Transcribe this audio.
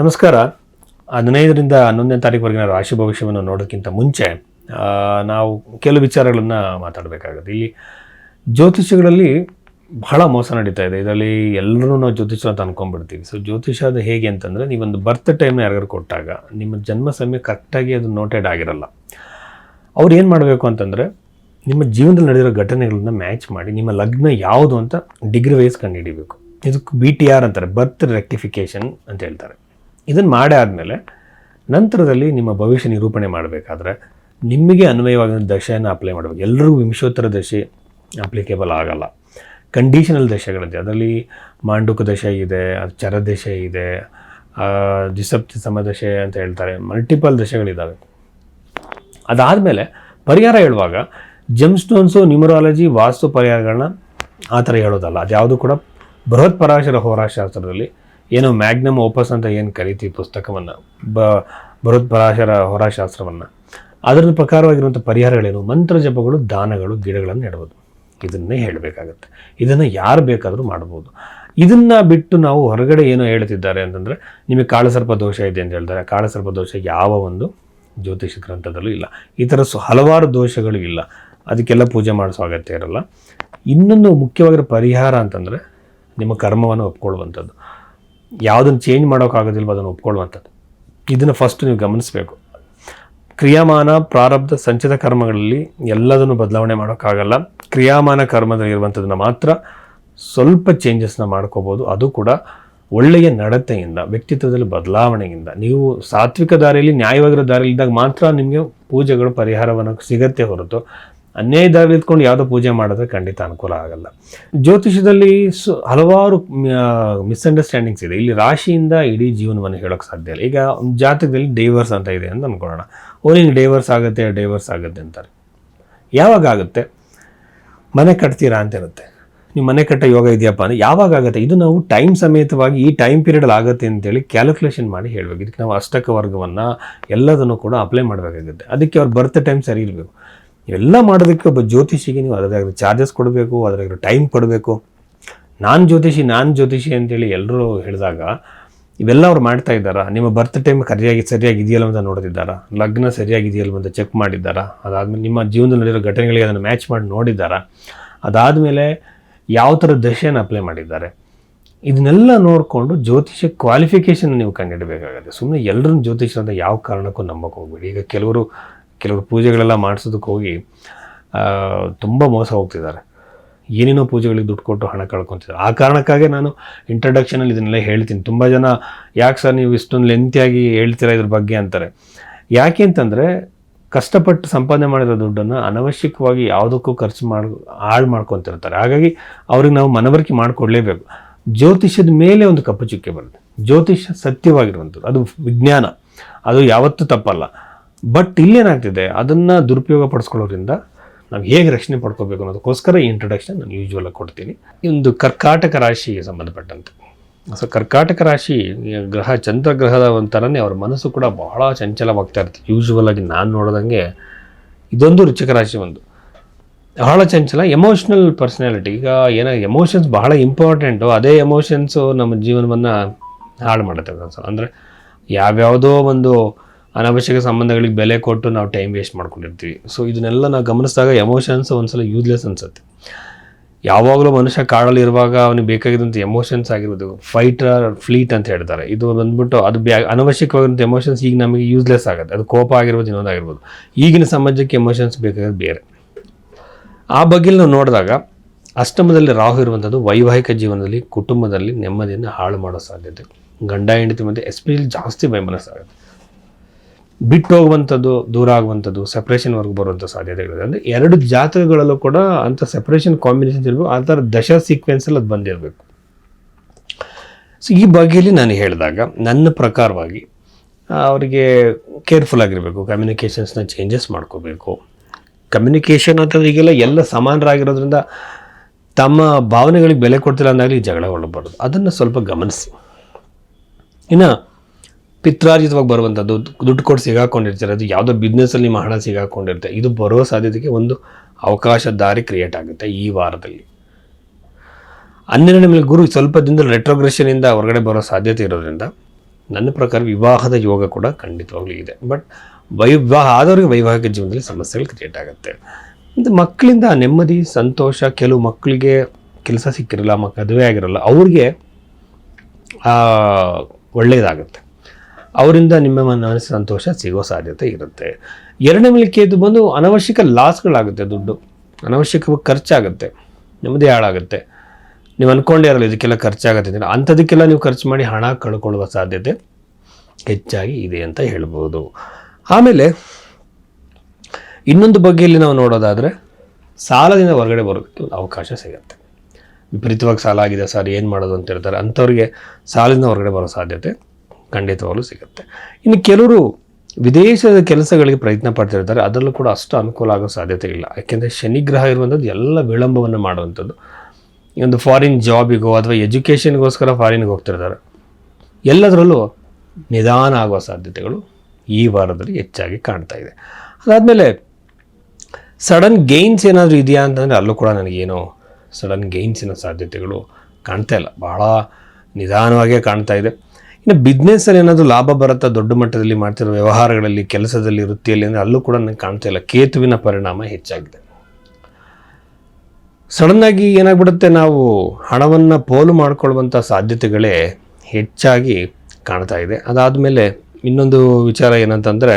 ನಮಸ್ಕಾರ. 15ರಿಂದ 11ನೇ ತಾರೀಕುವರೆಗಿನ ರಾಶಿ ಭವಿಷ್ಯವನ್ನು ನೋಡೋಕ್ಕಿಂತ ಮುಂಚೆ ನಾವು ಕೆಲವು ವಿಚಾರಗಳನ್ನು ಮಾತಾಡಬೇಕಾಗುತ್ತೆ. ಇಲ್ಲಿ ಜ್ಯೋತಿಷ್ಯಗಳಲ್ಲಿ ಬಹಳ ಮೋಸ ನಡೀತಾ ಇದೆ. ಇದರಲ್ಲಿ ಎಲ್ಲರೂ ನಾವು ಜ್ಯೋತಿಷ್ಯ ಅಂತ ಅಂದ್ಕೊಂಡ್ಬಿಡ್ತೀವಿ. ಸೊ ಜ್ಯೋತಿಷ್ಯ ಅದು ಹೇಗೆ ಅಂತಂದರೆ, ನೀವೊಂದು ಬರ್ತ್ ಟೈಮ್ನ ಯಾರಿಗಾರು ಕೊಟ್ಟಾಗ ನಿಮ್ಮ ಜನ್ಮ ಸಮಯ ಕರೆಕ್ಟಾಗಿ ಅದು ನೋಟೆಡ್ ಆಗಿರಲ್ಲ. ಅವ್ರು ಏನು ಮಾಡಬೇಕು ಅಂತಂದರೆ, ನಿಮ್ಮ ಜೀವನದಲ್ಲಿ ನಡೆದಿರೋ ಘಟನೆಗಳನ್ನ ಮ್ಯಾಚ್ ಮಾಡಿ ನಿಮ್ಮ ಲಗ್ನ ಯಾವುದು ಅಂತ ಡಿಗ್ರಿ ವೈಸ್ ಕಂಡುಹಿಡಿಬೇಕು. ಇದಕ್ಕೆ BTR ಅಂತಾರೆ, ಬರ್ತ್ ರೆಕ್ಟಿಫಿಕೇಷನ್ ಅಂತ ಹೇಳ್ತಾರೆ. ಇದನ್ನು ಮಾಡೇ ಆದಮೇಲೆ ನಂತರದಲ್ಲಿ ನಿಮ್ಮ ಭವಿಷ್ಯ ನಿರೂಪಣೆ ಮಾಡಬೇಕಾದ್ರೆ ನಿಮಗೆ ಅನ್ವಯವಾಗಿರೋ ದಶೆಯನ್ನು ಅಪ್ಲೈ ಮಾಡಬೇಕು. ಎಲ್ಲರಿಗೂ ವಿಂಶೋತ್ತರ ದಶೆ ಅಪ್ಲಿಕೇಬಲ್ ಆಗಲ್ಲ. ಕಂಡೀಷನಲ್ ದಶೆಗಳಿದೆ. ಅದರಲ್ಲಿ ಮಾಂಡುಕ ದಶೆ ಇದೆ, ಚರ ದಶೆ ಇದೆ, ದ್ವಿಸಪ್ತಿ ಸಮದಶೆ ಅಂತ ಹೇಳ್ತಾರೆ, ಮಲ್ಟಿಪಲ್ ದಶೆಗಳಿದ್ದಾವೆ. ಅದಾದಮೇಲೆ ಪರಿಹಾರ ಹೇಳುವಾಗ ಜೆಮ್ ಸ್ಟೋನ್ಸು, ನ್ಯೂಮರಾಲಜಿ, ವಾಸ್ತು ಪರಿಹಾರಗಳನ್ನ ಆ ಥರ ಹೇಳೋದಲ್ಲ. ಅದ್ಯಾವುದು ಕೂಡ ಬೃಹತ್ ಪರಾಶರ ಹೋರಾಶಾಸ್ತ್ರದಲ್ಲಿ ಏನೋ ಮ್ಯಾಗ್ನಮ್ ಓಪಸ್ ಅಂತ ಏನು ಕರಿತೀವಿ ಪುಸ್ತಕವನ್ನು, ಬೃಹತ್ ಪರಾಶರ ಹೋರಾಶಾಸ್ತ್ರವನ್ನು, ಅದರ ಪ್ರಕಾರವಾಗಿರುವಂಥ ಪರಿಹಾರಗಳೇನು, ಮಂತ್ರ ಜಪಗಳು, ದಾನಗಳು, ಗಿಡಗಳನ್ನು ನೆಡ್ಬೋದು. ಇದನ್ನೇ ಹೇಳಬೇಕಾಗತ್ತೆ. ಇದನ್ನು ಯಾರು ಬೇಕಾದರೂ ಮಾಡ್ಬೋದು. ಇದನ್ನು ಬಿಟ್ಟು ನಾವು ಹೊರಗಡೆ ಏನೋ ಹೇಳ್ತಿದ್ದಾರೆ ಅಂತಂದರೆ, ನಿಮಗೆ ಕಾಳಸರ್ಪ ದೋಷ ಇದೆ ಅಂತ ಹೇಳ್ತಾರೆ. ಕಾಳಸರ್ಪ ದೋಷ ಯಾವ ಒಂದು ಜ್ಯೋತಿಷ ಗ್ರಂಥದಲ್ಲೂ ಇಲ್ಲ. ಈ ಥರ ಹಲವಾರು ದೋಷಗಳು ಇಲ್ಲ. ಅದಕ್ಕೆಲ್ಲ ಪೂಜೆ ಮಾಡಿಸೋ ಅಗತ್ಯ ಇರಲ್ಲ. ಇನ್ನೊಂದು ಮುಖ್ಯವಾಗಿರೋ ಪರಿಹಾರ ಅಂತಂದರೆ, ನಿಮ್ಮ ಕರ್ಮವನ್ನು ಒಪ್ಕೊಳ್ಳುವಂಥದ್ದು. ಯಾವುದನ್ನು ಚೇಂಜ್ ಮಾಡೋಕ್ಕಾಗೋದಿಲ್ವೋ ಅದನ್ನು ಒಪ್ಕೊಳ್ಳುವಂಥದ್ದು. ಇದನ್ನು ಫಸ್ಟ್ ನೀವು ಗಮನಿಸಬೇಕು. ಕ್ರಿಯಾಮಾನ, ಪ್ರಾರಬ್ಧ, ಸಂಚಿತ ಕರ್ಮಗಳಲ್ಲಿ ಎಲ್ಲದನ್ನು ಬದಲಾವಣೆ ಮಾಡೋಕ್ಕಾಗಲ್ಲ. ಕ್ರಿಯಾಮಾನ ಕರ್ಮದಲ್ಲಿ ಇರುವಂಥದ್ದನ್ನು ಮಾತ್ರ ಸ್ವಲ್ಪ ಚೇಂಜಸ್ನ ಮಾಡ್ಕೋಬೋದು. ಅದು ಕೂಡ ಒಳ್ಳೆಯ ನಡತೆಯಿಂದ, ವ್ಯಕ್ತಿತ್ವದಲ್ಲಿ ಬದಲಾವಣೆಯಿಂದ. ನೀವು ಸಾತ್ವಿಕ ದಾರಿಯಲ್ಲಿ, ನ್ಯಾಯವಾಗಿರೋ ದಾರಿಯಲ್ಲಿ ಇದ್ದಾಗ ಮಾತ್ರ ನಿಮಗೆ ಪೂಜೆಗಳು ಪರಿಹಾರವನ್ನು ಸಿಗತ್ತೆ ಹೊರತು ಅನ್ಯಾಯ ದಾರಿಯಲ್ಲಿ ಇದ್ಕೊಂಡು ಯಾವುದೋ ಪೂಜೆ ಮಾಡಿದ್ರೆ ಖಂಡಿತ ಅನುಕೂಲ ಆಗಲ್ಲ. ಜ್ಯೋತಿಷದಲ್ಲಿ ಹಲವಾರು ಮಿಸ್ಅಂಡರ್ಸ್ಟ್ಯಾಂಡಿಂಗ್ಸ್ ಇದೆ. ಇಲ್ಲಿ ರಾಶಿಯಿಂದ ಇಡೀ ಜೀವನವನ್ನು ಹೇಳೋಕ್ಕೆ ಸಾಧ್ಯ ಇಲ್ಲ. ಈಗ ಜಾತಕದಲ್ಲಿ ಡೈವರ್ಸ್ ಅಂತ ಇದೆ ಅಂತ ಅಂದ್ಕೊಳ್ಳೋಣ. ನಿಂಗೆ ಡೈವರ್ಸ್ ಆಗುತ್ತೆ ಅಂತಾರೆ. ಯಾವಾಗ ಆಗುತ್ತೆ? ಮನೆ ಕಟ್ತೀರಾ ಅಂತ ಇರುತ್ತೆ. ನೀವು ಮನೆ ಕಟ್ಟ ಯೋಗ ಇದೆಯಪ್ಪ ಅಂದರೆ ಯಾವಾಗ ಆಗುತ್ತೆ? ಇದು ನಾವು ಟೈಮ್ ಸಮೇತವಾಗಿ ಈ ಟೈಮ್ ಪೀರಿಯಡಲ್ಲಿ ಆಗುತ್ತೆ ಅಂತೇಳಿ ಕ್ಯಾಲ್ಕುಲೇಷನ್ ಮಾಡಿ ಹೇಳಬೇಕು. ಇದಕ್ಕೆ ನಾವು ಅಷ್ಟಕ ವರ್ಗವನ್ನು ಎಲ್ಲದನ್ನು ಕೂಡ ಅಪ್ಲೈ ಮಾಡಬೇಕಾಗುತ್ತೆ. ಅದಕ್ಕೆ ಅವ್ರ ಬರ್ತ್ ಟೈಮ್ ಸರಿ ಇರಬೇಕು. ಇವೆಲ್ಲ ಮಾಡೋದಕ್ಕೆ ಒಬ್ಬ ಜ್ಯೋತಿಷಿಗೆ ನೀವು ಅದರಾಗಿರೋ ಚಾರ್ಜಸ್ ಕೊಡಬೇಕು, ಅದರಾಗಿರೋ ಟೈಮ್ ಕೊಡಬೇಕು. ನಾನು ಜ್ಯೋತಿಷಿ ಅಂತೇಳಿ ಎಲ್ಲರೂ ಹೇಳಿದಾಗ ಇವೆಲ್ಲ ಅವ್ರು ಮಾಡ್ತಾ ಇದ್ದಾರಾ? ನಿಮ್ಮ ಬರ್ತ್ ಟೈಮ್ ಸರಿಯಾಗಿ ಇದೆಯಲ್ಲ ಅಂತ ನೋಡ್ತಿದ್ದಾರಾ? ಲಗ್ನ ಸರಿಯಾಗಿದೆಯಲ್ಲ ಅಂತ ಚೆಕ್ ಮಾಡಿದ್ದಾರಾ? ಅದಾದಮೇಲೆ ನಿಮ್ಮ ಜೀವನದಲ್ಲಿ ನಡೆದಿರೋ ಘಟನೆಗಳಿಗೆ ಅದನ್ನು ಮ್ಯಾಚ್ ಮಾಡಿ ನೋಡಿದ್ದಾರಾ? ಅದಾದಮೇಲೆ ಯಾವ ಥರ ದಶೆಯನ್ನು ಅಪ್ಲೈ ಮಾಡಿದ್ದಾರೆ? ಇದನ್ನೆಲ್ಲ ನೋಡಿಕೊಂಡು ಜ್ಯೋತಿಷ ಕ್ವಾಲಿಫಿಕೇಷನ್ ನೀವು ಕಂಡುಹಿಡಬೇಕಾಗುತ್ತೆ. ಸುಮ್ಮನೆ ಎಲ್ಲರನ್ನ ಜ್ಯೋತಿಷ ಅಂತ ಯಾವ ಕಾರಣಕ್ಕೂ ನಂಬಕ್ಕೆ ಹೋಗ್ಬೇಡಿ. ಈಗ ಕೆಲವರು ಪೂಜೆಗಳೆಲ್ಲ ಮಾಡಿಸೋದಕ್ಕೆ ಹೋಗಿ ತುಂಬ ಮೋಸ ಹೋಗ್ತಿದ್ದಾರೆ. ಏನೇನೋ ಪೂಜೆಗಳಿಗೆ ದುಡ್ಡು ಕೊಟ್ಟು ಹಣ ಕಳ್ಕೊತಿದ್ದಾರೆ. ಆ ಕಾರಣಕ್ಕಾಗಿ ನಾನು ಇಂಟ್ರಡಕ್ಷನಲ್ಲಿ ಇದನ್ನೆಲ್ಲ ಹೇಳ್ತೀನಿ. ತುಂಬ ಜನ ಯಾಕೆ ಸರ್ ನೀವು ಇಷ್ಟೊಂದು ಲೆಂತಿಯಾಗಿ ಹೇಳ್ತೀರಾ ಇದ್ರ ಬಗ್ಗೆ ಅಂತಾರೆ. ಯಾಕೆ ಅಂತಂದರೆ, ಕಷ್ಟಪಟ್ಟು ಸಂಪಾದನೆ ಮಾಡಿರೋ ದುಡ್ಡನ್ನು ಅನವಶ್ಯಕವಾಗಿ ಯಾವುದಕ್ಕೂ ಖರ್ಚು ಹಾಳು ಮಾಡ್ಕೊತಿರ್ತಾರೆ. ಹಾಗಾಗಿ ಅವ್ರಿಗೆ ನಾವು ಮನವರಿಕೆ ಮಾಡಿಕೊಡ್ಲೇಬೇಕು. ಜ್ಯೋತಿಷ್ಯದ ಮೇಲೆ ಒಂದು ಕಪ್ಪು ಚುಕ್ಕೆ ಬರುತ್ತೆ. ಜ್ಯೋತಿಷ್ಯ ಸತ್ಯವಾಗಿರುವಂಥದ್ದು, ಅದು ವಿಜ್ಞಾನ, ಅದು ಯಾವತ್ತೂ ತಪ್ಪಲ್ಲ. ಬಟ್ ಇಲ್ಲೇನಾಗ್ತಿದೆ, ಅದನ್ನು ದುರುಪಯೋಗ ಪಡಿಸ್ಕೊಳ್ಳೋದ್ರಿಂದ ನಾವು ಹೇಗೆ ರಕ್ಷಣೆ ಪಡ್ಕೋಬೇಕು ಅನ್ನೋದಕ್ಕೋಸ್ಕರ ಈ ಇಂಟ್ರೊಡಕ್ಷನ್ ನಾನು ಯೂಶ್ವಲಾಗಿ ಕೊಡ್ತೀನಿ. ಒಂದು ಕರ್ಕಾಟಕ ರಾಶಿಗೆ ಸಂಬಂಧಪಟ್ಟಂತೆ. ಸೊ ಕರ್ಕಾಟಕ ರಾಶಿ ಚಂದ್ರಗ್ರಹದ ಒಂಥರನೇ ಅವ್ರ ಮನಸ್ಸು ಕೂಡ ಬಹಳ ಚಂಚಲವಾಗ್ತಾ ಇರುತ್ತೆ. ಯೂಶ್ವಲಾಗಿ ನಾನು ನೋಡೋದಂಗೆ ಇದೊಂದು ರುಚಿಕ ರಾಶಿ, ಒಂದು ಬಹಳ ಚಂಚಲ, ಎಮೋಷ್ನಲ್ ಪರ್ಸನಾಲಿಟಿ. ಈಗ ಎಮೋಷನ್ಸ್ ಬಹಳ ಇಂಪಾರ್ಟೆಂಟು. ಅದೇ ಎಮೋಷನ್ಸು ನಮ್ಮ ಜೀವನವನ್ನು ಹಾಳು ಮಾಡುತ್ತೆ. ಅಂದರೆ ಯಾವ್ಯಾವುದೋ ಒಂದು ಅನಾವಶ್ಯಕ ಸಂಬಂಧಗಳಿಗೆ ಬೆಲೆ ಕೊಟ್ಟು ನಾವು ಟೈಮ್ ವೇಸ್ಟ್ ಮಾಡ್ಕೊಂಡಿರ್ತೀವಿ. ಸೊ ಇದನ್ನೆಲ್ಲ ನಾವು ಗಮನಿಸಿದಾಗ ಎಮೋಷನ್ಸ್ ಒಂದ್ಸಲ ಯೂಸ್ಲೆಸ್ ಅನಿಸುತ್ತೆ. ಯಾವಾಗಲೂ ಮನುಷ್ಯ ಕಾಡಲ್ಲಿ ಇರುವಾಗ ಅವನಿಗೆ ಬೇಕಾಗಿದ್ದಂಥ ಎಮೋಷನ್ಸ್ ಆಗಿರ್ಬೋದು, ಫೈಟ್ ಆರ್ ಫ್ಲೀಟ್ ಅಂತ ಹೇಳ್ತಾರೆ. ಇದು ಬಂದ್ಬಿಟ್ಟು ಅದು ಅನವಶ್ಯಕವಾಗಿರುವಂಥ ಎಮೋಷನ್ಸ್ ಈಗ ನಮಗೆ ಯೂಸ್ಲೆಸ್ ಆಗುತ್ತೆ. ಅದು ಕೋಪ ಆಗಿರ್ಬೋದು, ಇನ್ನೊಂದಾಗಿರ್ಬೋದು. ಈಗಿನ ಸಮಾಜಕ್ಕೆ ಎಮೋಷನ್ಸ್ ಬೇಕಾಗೋದು ಬೇರೆ. ಆ ಬಗ್ಗೆ ನಾವು ನೋಡಿದಾಗ ಅಷ್ಟಮದಲ್ಲಿ ರಾಹು ಇರುವಂಥದ್ದು ವೈವಾಹಿಕ ಜೀವನದಲ್ಲಿ, ಕುಟುಂಬದಲ್ಲಿ ನೆಮ್ಮದಿಯನ್ನು ಹಾಳು ಮಾಡೋ ಸಾಧ್ಯತೆ, ಗಂಡ ಹೆಂಡತಿ ಮಧ್ಯೆ ಎಸ್ಪೆಷಲಿ ಜಾಸ್ತಿ ವೈಮನಸ್ಸಾಗುತ್ತೆ. ಬಿಟ್ಟು ಹೋಗುವಂಥದ್ದು, ದೂರ ಆಗುವಂಥದ್ದು, ಸೆಪ್ರೇಷನ್ವರೆಗೂ ಬರುವಂಥ ಸಾಧ್ಯತೆಗಳಿದೆ. ಅಂದರೆ ಎರಡು ಜಾತಕಗಳಲ್ಲೂ ಕೂಡ ಅಂಥ ಸೆಪ್ರೇಷನ್ ಕಾಂಬಿನೇಷನ್ಸ್ ಇರಬೇಕು. ಆ ಥರ ದಶ ಸೀಕ್ವೆನ್ಸಲ್ಲಿ ಅದು ಬಂದಿರಬೇಕು. ಸೊ ಈ ಬಗ್ಗೆಯಲ್ಲಿ ನಾನು ಹೇಳಿದಾಗ ನನ್ನ ಪ್ರಕಾರವಾಗಿ ಅವರಿಗೆ ಕೇರ್ಫುಲ್ ಆಗಿರಬೇಕು. ಕಮ್ಯುನಿಕೇಷನ್ಸ್ನ ಚೇಂಜಸ್ ಮಾಡ್ಕೋಬೇಕು. ಕಮ್ಯುನಿಕೇಷನ್ ಅಂತಂದ್ರೆ ಈಗೆಲ್ಲ ಎಲ್ಲ ಸಮಾನರಾಗಿರೋದ್ರಿಂದ ತಮ್ಮ ಭಾವನೆಗಳಿಗೆ ಬೆಲೆ ಕೊಡ್ತಿಲ್ಲ ಅಂದಾಗಲಿ ಜಗಳಗೊಳ್ಳಬಾರ್ದು. ಅದನ್ನು ಸ್ವಲ್ಪ ಗಮನಿಸಿ. ಇನ್ನು ಪಿತ್ರಾರ್ಜಿತವಾಗಿ ಬರುವಂಥದ್ದು, ದುಡ್ಡು ಕೊಟ್ಟು ಸಿಗಾಕೊಂಡಿರ್ತಾರೆ, ಅದು ಯಾವುದೋ ಬಿಸ್ನೆಸ್ಸಲ್ಲಿ ನಿಮ್ಮ ಹಣ ಸಿಗಾಕೊಂಡಿರುತ್ತೆ. ಇದು ಬರೋ ಸಾಧ್ಯತೆಗೆ ಒಂದು ಅವಕಾಶ ದಾರಿ ಕ್ರಿಯೇಟ್ ಆಗುತ್ತೆ ಈ ವಾರದಲ್ಲಿ. 12ನೇ ಮೇಲೆ ಗುರು ಸ್ವಲ್ಪ ದಿನದಲ್ಲಿ ರೆಟ್ರೋಗ್ರೆಷನಿಂದ ಹೊರಗಡೆ ಬರೋ ಸಾಧ್ಯತೆ ಇರೋದ್ರಿಂದ ನನ್ನ ಪ್ರಕಾರ ವಿವಾಹದ ಯೋಗ ಕೂಡ ಖಂಡಿತವಾಗ್ಲೂ ಇದೆ. ಬಟ್ ವಿವಾಹ ಆದವ್ರಿಗೆ ವೈವಾಹಿಕ ಜೀವನದಲ್ಲಿ ಸಮಸ್ಯೆಗಳು ಕ್ರಿಯೇಟ್ ಆಗುತ್ತೆ. ಮತ್ತು ಮಕ್ಕಳಿಂದ ನೆಮ್ಮದಿ ಸಂತೋಷ, ಕೆಲವು ಮಕ್ಕಳಿಗೆ ಕೆಲಸ ಸಿಕ್ಕಿರಲ್ಲ, ಮದುವೆ ಆಗಿರಲ್ಲ, ಅವ್ರಿಗೆ ಒಳ್ಳೆಯದಾಗುತ್ತೆ, ಅವರಿಂದ ನಿಮ್ಮ ಮನಸ್ಸಿನ ಸಂತೋಷ ಸಿಗೋ ಸಾಧ್ಯತೆ ಇರುತ್ತೆ. ಎರಡನೇ ಮೇಲೆ ಕೇತು ಬಂದು ಅನವಶ್ಯಕ ಲಾಸ್ಗಳಾಗುತ್ತೆ, ದುಡ್ಡು ಅನವಶ್ಯಕವಾಗಿ ಖರ್ಚಾಗುತ್ತೆ, ನೆಮ್ಮದಿ ಹಾಳಾಗುತ್ತೆ. ನೀವು ಅಂದ್ಕೊಂಡೇ ಇರಲ್ಲ ಇದಕ್ಕೆಲ್ಲ ಖರ್ಚಾಗುತ್ತೆ, ಅಂಥದಕ್ಕೆಲ್ಲ ನೀವು ಖರ್ಚು ಮಾಡಿ ಹಣ ಕಳ್ಕೊಳ್ಳುವ ಸಾಧ್ಯತೆ ಹೆಚ್ಚಾಗಿ ಇದೆ ಅಂತ ಹೇಳ್ಬೋದು. ಆಮೇಲೆ ಇನ್ನೊಂದು ಬಗ್ಗೆಯಲ್ಲಿ ನಾವು ನೋಡೋದಾದರೆ ಸಾಲದಿಂದ ಹೊರಗಡೆ ಬರೋದಕ್ಕೆ ಒಂದು ಅವಕಾಶ ಸಿಗುತ್ತೆ. ವಿಪರೀತವಾಗಿ ಸಾಲ ಆಗಿದೆ ಸರ್, ಏನು ಮಾಡೋದು ಅಂತ ಹೇಳ್ತಾರೆ, ಅಂಥವ್ರಿಗೆ ಸಾಲದಿಂದ ಹೊರಗಡೆ ಬರೋ ಸಾಧ್ಯತೆ ಖಂಡಿತವಾಗಲೂ ಸಿಗುತ್ತೆ. ಇನ್ನು ಕೆಲವರು ವಿದೇಶದ ಕೆಲಸಗಳಿಗೆ ಪ್ರಯತ್ನ ಪಡ್ತಿರ್ತಾರೆ, ಅದರಲ್ಲೂ ಕೂಡ ಅಷ್ಟು ಅನುಕೂಲ ಆಗೋ ಸಾಧ್ಯತೆ ಇಲ್ಲ. ಯಾಕೆಂದರೆ ಶನಿಗ್ರಹ ಇರುವಂಥದ್ದು ಎಲ್ಲ ವಿಳಂಬವನ್ನು ಮಾಡುವಂಥದ್ದು. ಈ ಒಂದು ಫಾರಿನ್ ಜಾಬಿಗೋ ಅಥವಾ ಎಜುಕೇಷನ್ಗೋಸ್ಕರ ಫಾರಿನ್ಗೆ ಹೋಗ್ತಿರ್ತಾರೆ, ಎಲ್ಲದರಲ್ಲೂ ನಿಧಾನ ಆಗುವ ಸಾಧ್ಯತೆಗಳು ಈ ವಾರದಲ್ಲಿ ಹೆಚ್ಚಾಗಿ ಕಾಣ್ತಾ ಇದೆ. ಅದಾದಮೇಲೆ ಸಡನ್ ಗೇನ್ಸ್ ಏನಾದರೂ ಇದೆಯಾ ಅಂತಂದರೆ ಅಲ್ಲೂ ಕೂಡ ನನಗೇನೋ ಸಡನ್ ಗೇನ್ಸಿನ ಸಾಧ್ಯತೆಗಳು ಕಾಣ್ತಾ ಇಲ್ಲ, ಬಹಳ ನಿಧಾನವಾಗೇ ಕಾಣ್ತಾ ಇದೆ. ಇನ್ನು ಬಿಸ್ನೆಸ್ಸಲ್ಲಿ ಏನಾದರೂ ಲಾಭ ಬರುತ್ತಾ, ದೊಡ್ಡ ಮಟ್ಟದಲ್ಲಿ ಮಾಡ್ತಿರೋ ವ್ಯವಹಾರಗಳಲ್ಲಿ, ಕೆಲಸದಲ್ಲಿ, ವೃತ್ತಿಯಲ್ಲಿ ಅಂದರೆ ಅಲ್ಲೂ ಕೂಡ ನನಗೆ ಕಾಣ್ತಾ ಇಲ್ಲ. ಕೇತುವಿನ ಪರಿಣಾಮ ಹೆಚ್ಚಾಗಿದೆ. ಸಡನ್ನಾಗಿ ಏನಾಗ್ಬಿಡುತ್ತೆ, ನಾವು ಹಣವನ್ನು ಪೋಲು ಮಾಡಿಕೊಳ್ಳುವಂಥ ಸಾಧ್ಯತೆಗಳೇ ಹೆಚ್ಚಾಗಿ ಕಾಣ್ತಾ ಇದೆ. ಅದಾದಮೇಲೆ ಇನ್ನೊಂದು ವಿಚಾರ ಏನಂತಂದರೆ